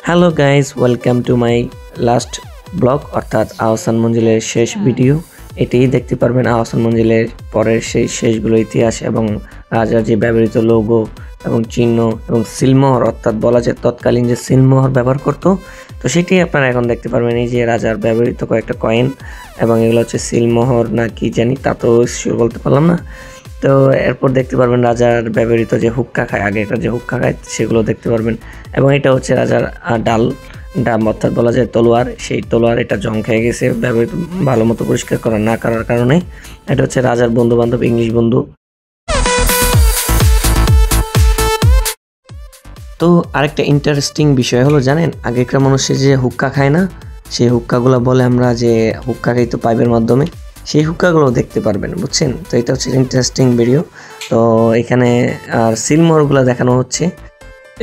Hello guys, welcome to my last blog অর্থাৎ আহসান মঞ্জিলের শেষ video. এটাই দেখতে পারবেন আহসান মঞ্জিলের পরের সেই শেষগুলো ইতিহাস এবং রাজার যে ব্যবহৃত লোগো এবং চিহ্ন এবং সিলমোহর অর্থাৎ বলা যায় তৎকালীন যে সিলমোহর ব্যবহার করতো, তো সেটি আপনারা এখন দেখতে পারবেন। এই যে রাজার ব্যবহৃত কয়েকটা কয়েন এবং এগুলো হচ্ছে সিলমোহর না কি জানি, তা তো শিওর বলতে পারলাম না। তো এরপর দেখতে পারবেন রাজার ব্যবহৃত যে হুক্কা খায়, আগেকার যে হুক্কা খায় সেগুলো দেখতে পারবেন। এবং এটা হচ্ছে রাজার ডাম অর্থাৎ বলা যায় তলোয়ার। সেই তলোয়ার এটা জং খেয়ে গেছে ব্যবহৃত ভালো মতো পরিষ্কার করা না করার কারণে। এটা হচ্ছে রাজার বন্ধু বান্ধব, ইংলিশ বন্ধু। তো আরেকটা ইন্টারেস্টিং বিষয় হলো, জানেন আগেকার মানুষের যে হুক্কা খায় না, সেই হুক্কাগুলো বলে আমরা যে হুক্কা খাইতো পাইপের মাধ্যমে, সেই হুক্কাগুলো দেখতে পারবেন, বুঝছেন? তো এটা হচ্ছে ইন্টারেস্টিং ভিডিও। তো এখানে আর সিলমোহরগুলো দেখানো হচ্ছে,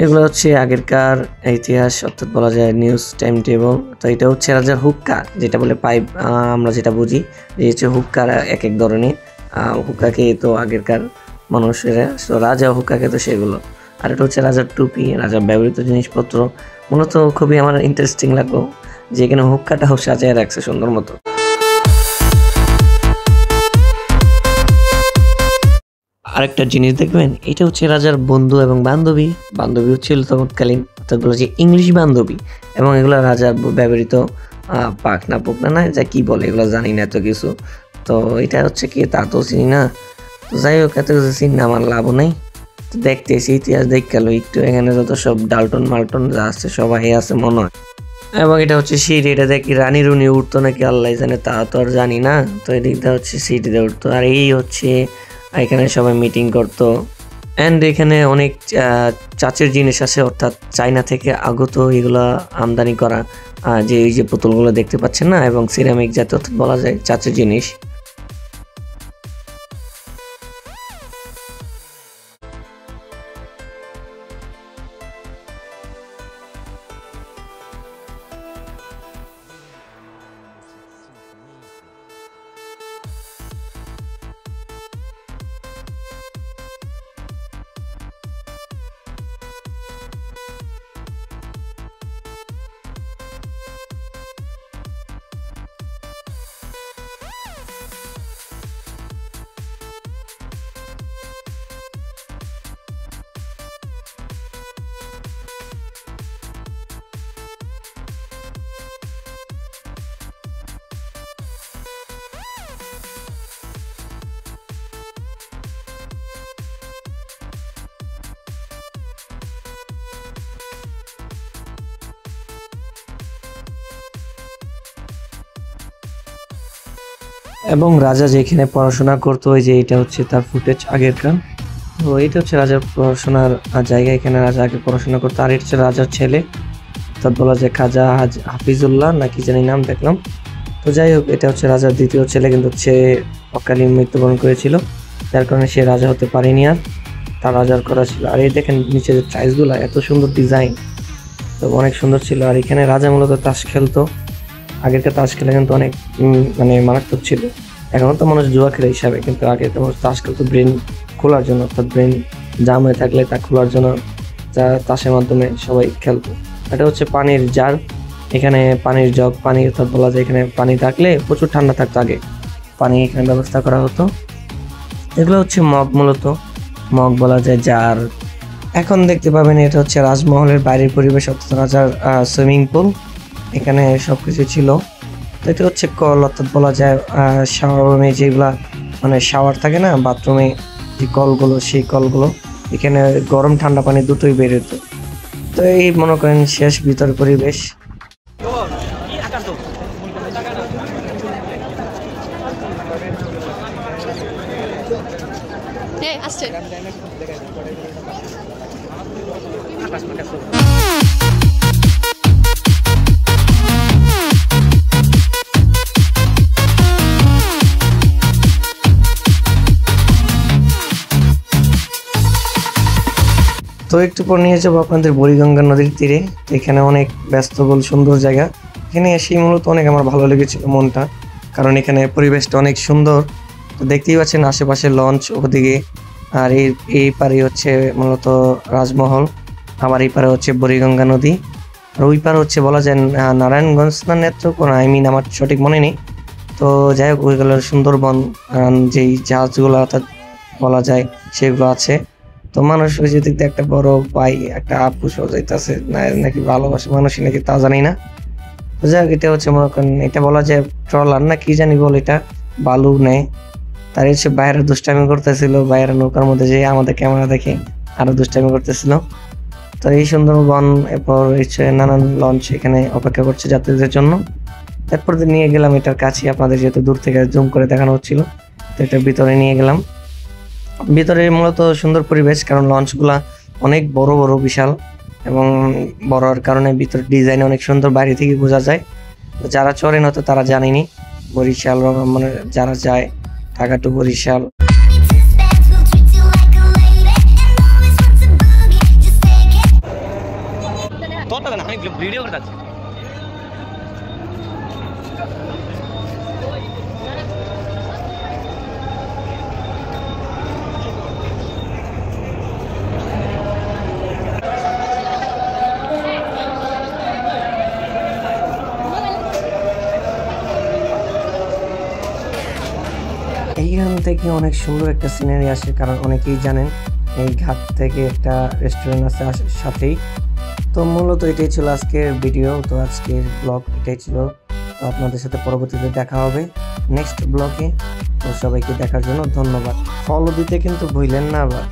এগুলো হচ্ছে আগেরকার ইতিহাস অর্থাৎ বলা যায় নিউজ টাইম টেবল। তো এটা হচ্ছে রাজার হুক্কা, যেটা বলে পাইপ, আমরা যেটা বুঝি যে হচ্ছে হুক্কার এক এক ধরনের হুক্কাকে তো আগেরকার মানুষেরা, তো রাজা হুক্কাকে তো সেগুলো। আর এটা হচ্ছে রাজার টুপি, রাজার ব্যবহৃত জিনিসপত্র। মূলত খুবই আমার ইন্টারেস্টিং লাগলো যে এখানে হুক্কাটাও সাজিয়ে রাখছে সুন্দর মতো। আরেকটা জিনিস দেখবেন, এটা হচ্ছে রাজার বন্ধু এবং বান্ধবী। বান্ধবী হচ্ছিল তৎকালীন অর্থাৎ বলা যায় ইংলিশ বান্ধবী। এবং এগুলো রাজার ব্যবহৃত পাখনা পোকনা না যা কি বলে এগুলো জানি না এত কিছু। তো এটা হচ্ছে কি তা তো চিনি না। তো যাই হোক, এত কিছু চিনি না, আমার লাভও নেই। তো দেখতেছি ইতিহাস দেখ গেল একটু, এখানে যত সব ডালটন মালটন যা আছে সবাই আছে মনে হয়। এবং এটা হচ্ছে সিঁড়ি, এটা দেখি রানী রুনি উঠতো নাকি আল্লাহ জানে, তা তো আর জানি না। তো এদিকটা হচ্ছে সিঁড়িতে উঠতো। আর এই হচ্ছে এখানে সবাই মিটিং করতো। অ্যান্ড এখানে অনেক চাচের জিনিস আছে অর্থাৎ চায়না থেকে আগত এগুলা আমদানি করা, যে এই যে পুতুলগুলো দেখতে পাচ্ছেন না, এবং সিরামিক জাতীয় বলা যায় চাচের জিনিস। এবং রাজা যেখানে পড়াশোনা করতো, ওই যে এটা হচ্ছে তার ফুটেজ আগেরকার। তো এটা হচ্ছে রাজার পড়াশোনার জায়গা, এখানে রাজা আগে পড়াশোনা করতো। আর এটা হচ্ছে রাজার ছেলে অর্থাৎ বলা যায় খাজা হাফিজুল্লাহ না কি জানি নাম দেখলাম। তো যাই হোক, এটা হচ্ছে রাজার দ্বিতীয় ছেলে, কিন্তু সে অকালে মৃত্যুবরণ করেছিল, যার কারণে সে রাজা হতে পারেনি আর, তার রাজার করা ছিল। আর এই দেখেন নিচে যে টাইলসগুলো, এত সুন্দর ডিজাইন, তো অনেক সুন্দর ছিল। আর এখানে রাজা মূলত তাস খেলতো। আগেরকার তাস খেলা কিন্তু অনেক মানে মারাত্মক ছিল। এখনও তো মানুষ জুয়া খেলে হিসাবে, কিন্তু আগে তো মানুষ তাস খেলতো ব্রেন খোলার জন্য, অর্থাৎ ব্রেন জাম হয়ে থাকলে তা খোলার জন্য, যা তাসের মাধ্যমে সবাই খেলতো। এটা হচ্ছে পানির জার, এখানে পানির জগ, পানি অর্থাৎ বলা যায় এখানে পানি থাকলে প্রচুর ঠান্ডা থাকতো, আগে পানি এখানে ব্যবস্থা করা হতো। এগুলো হচ্ছে মগ, মূলত মগ বলা যায় জার। এখন দেখতে পাবেন এটা হচ্ছে রাজমহলের বাইরের পরিবেশ অর্থাৎ রাজার সুইমিং পুল, এখানে সব কিছু ছিল। তো এটা হচ্ছে কল অর্থাৎ বলা যায় শাওয়ার রুমে যেগুলা মানে শাওয়ার থাকে না বাথরুমে, যে কলগুলো, সেই কলগুলো এখানে গরম ঠান্ডা পানি দুটোই বের হতো। তো এই মনে করেন শেষ ভিতর পরিবেশ। তো একটু পর নিয়ে যাবো আপনাদের বুড়িগঙ্গা নদীর তীরে। এখানে অনেক ব্যস্তবহুল সুন্দর জায়গা, এখানে এসেই মূলত অনেক আমার ভালো লেগেছিল মনটা, কারণ এখানে পরিবেশটা অনেক সুন্দর। তো দেখতেই পাচ্ছেন আশেপাশে লঞ্চ ওদিকে, আর এই পারে হচ্ছে মূলত রাজমহল, আবার এই পারে হচ্ছে বুড়িগঙ্গা নদী। আর ওই পার হচ্ছে বলা যায় নারায়ণগঞ্জ না নেত্রকোনা, আমার সঠিক মনে নেই। তো যাই হোক ওইগুলো সুন্দরবন যেই জাহাজগুলো অর্থাৎ বলা যায় সেগুলো আছে। তো মানুষ ওই যে দিক একটা বড় ভাই একটা আপু সজাইতেছে নাকি ভালোবাসে মানুষই নাকি তা জানি না। তো যাই হোক এটা হচ্ছে মনে করেন এটা বলা যায় ট্রলার না কি জানি বল, এটা বালু নেয়। তার হচ্ছে বাইরে দুষ্টামি করতেছিল, বাইরের নৌকার মধ্যে যে আমাদের ক্যামেরা দেখে আরো দুষ্টামি করতেছিল। তো এই সুন্দরবন এরপর হচ্ছে নানান লঞ্চ এখানে অপেক্ষা করছে যাত্রীদের জন্য। তারপর নিয়ে গেলাম এটার কাছে, আপনাদের যেহেতু দূর থেকে জুম করে দেখানো হচ্ছিল, তো এটার ভিতরে নিয়ে গেলাম। ভিতরে মূলত সুন্দর পরিবেশ, কারণ লঞ্চগুলা অনেক বড় বড় বিশাল এবং বড়র কারণে ভিতর ডিজাইন অনেক সুন্দর, বাইরে থেকে বোঝা যায়। তো যারা চড়েন হয়তো তারা জানেনি, বরিশাল মানে যারা যায় ঢাকা টু বরিশাল। ভিডিও করতেছি। এইখান থেকে অনেক সুন্দর একটা সিনারি আসে, কারণ অনেকেই জানেন এই ঘাট থেকে একটা রেস্টুরেন্ট আছে সাথেই। তো মূলত এটাই ছিল আজকের ভিডিও, তো আজকের ব্লগ এটাই ছিল। তো আপনাদের সাথে পরবর্তীতে দেখা হবে নেক্সট ব্লগে। তো সবাইকে দেখার জন্য ধন্যবাদ, ফলো দিতে কিন্তু ভুলেন না আবার।